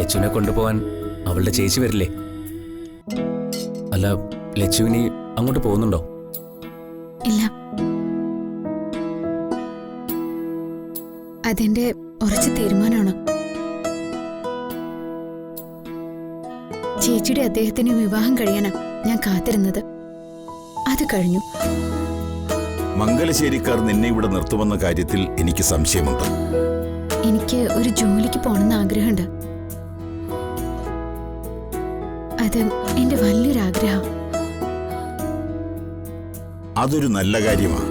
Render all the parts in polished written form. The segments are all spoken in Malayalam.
ലച്ചുവിനെ കൊണ്ടുപോവാൻ അവളുടെ ചേച്ചി വരില്ലേ? അല്ല, ലച്ചുവിനി അങ്ങോട്ട് പോകുന്നുണ്ടോ? ഇല്ല, അതെന്റെ ഉറച്ച തീരുമാനമാണ്. ചേച്ചിയുടെ അദ്ദേഹത്തിന് വിവാഹം കഴിയാനാ ഞാൻ കാത്തിരുന്നത്. അത് കഴിഞ്ഞു. മംഗലശ്ശേരിക്കാർ നിന്നെ ഇവിടെ നിർത്തുമെന്ന കാര്യത്തിൽ എനിക്ക് സംശയമുണ്ട്. എനിക്ക് ഒരു ജോലിക്ക് പോകണമെന്ന് ആഗ്രഹമുണ്ട്. അത് എന്റെ വലിയൊരാഗ്രഹം. അതൊരു നല്ല കാര്യമാണ്.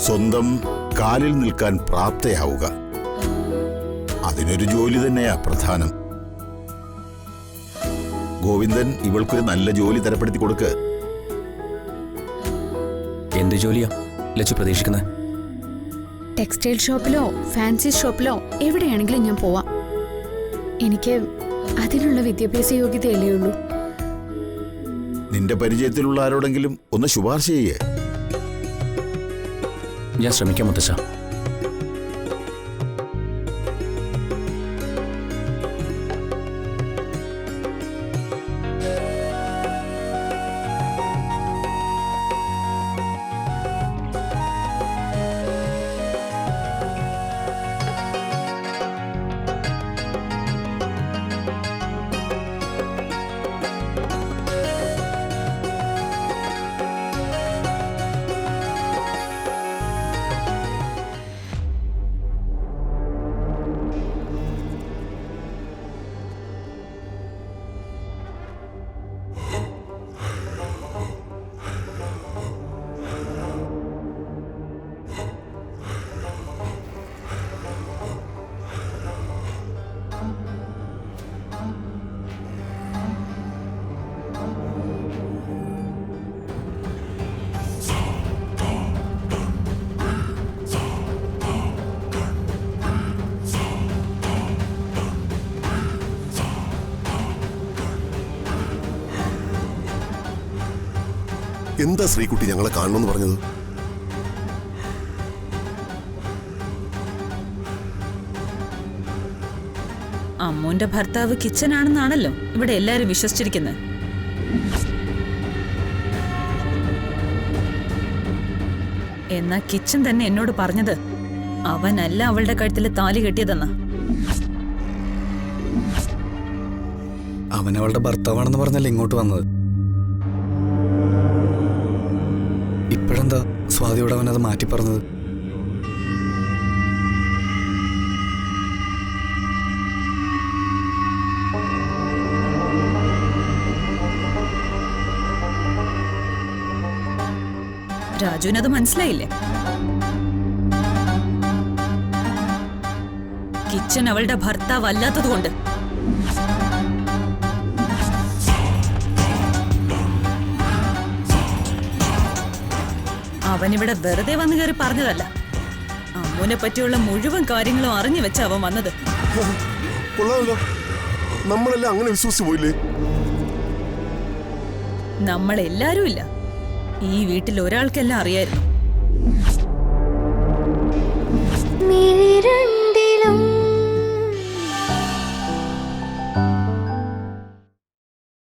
സ്വന്തം കാലിൽ നിൽക്കാൻ പ്രാപ്തയാവുക, അതിനൊരു ജോലി തന്നെയാ പ്രധാനം. ഗോവിന്ദൻ ഇവൾക്കൊരു നല്ല ജോലി തരപ്പെടുത്തി കൊടുക്ക്. എന്ത് ജോലിയാ ലച്ചു പ്രതീക്ഷിക്കുന്നത്? ടെക്സ്റ്റൈൽ ഷോപ്പിലോ ഫാൻസി ഷോപ്പിലോ എവിടെയാണെങ്കിലും ഞാൻ പോവാം. എനിക്ക് അതിനുള്ള വിദ്യാഭ്യാസ യോഗ്യതയല്ലേ ഉള്ളൂ. നിന്റെ പരിചയത്തിലുള്ള ആരോടെങ്കിലും ഒന്ന് ശുപാർശ ചെയ്യേ. ഞാൻ ശ്രമിക്കാം മുത്തശ്ശ. എന്താ ശ്രീകുട്ടി ഞങ്ങളെ കാണണമെന്ന് പറഞ്ഞത്? അമ്മൂന്റെ ഭർത്താവ് കിച്ചനാണെന്നാണല്ലോ ഇവിടെ എല്ലാരും വിശ്വസിച്ചിരിക്കുന്നത്. എന്നാ കിച്ചൻ തന്നെ എന്നോട് പറഞ്ഞത് അവനല്ല അവളുടെ കഴുത്തിൽ താലി കെട്ടിയതെന്നാ. അവൻ അവളുടെ ഭർത്താവാണെന്ന് പറഞ്ഞല്ലേ ഇങ്ങോട്ട് വന്നത്. ഇപ്പോഴെന്താ സ്വാതിയോട് അവനത് മാറ്റി പറഞ്ഞത്? രാജുവിനത് മനസ്സിലായില്ലേ? കിച്ചൻ അവളുടെ ഭർത്താവ് അല്ലാത്തതുകൊണ്ട്. അവനിവിടെ വെറുതെ വന്നു കയറി പറഞ്ഞതല്ല. അമ്മൂനെ പറ്റിയുള്ള മുഴുവൻ കാര്യങ്ങളും അറിഞ്ഞു വെച്ച അവൻ വന്നത്. കൊള്ളാമല്ലോ, നമ്മളെല്ലാം അങ്ങനെ വിശ്വസിച്ചു പോയില്ലേ? നമ്മളെല്ലാരും ഇല്ല, ഈ വീട്ടിൽ ഒരാൾക്കെല്ലാം അറിയായിരുന്നു.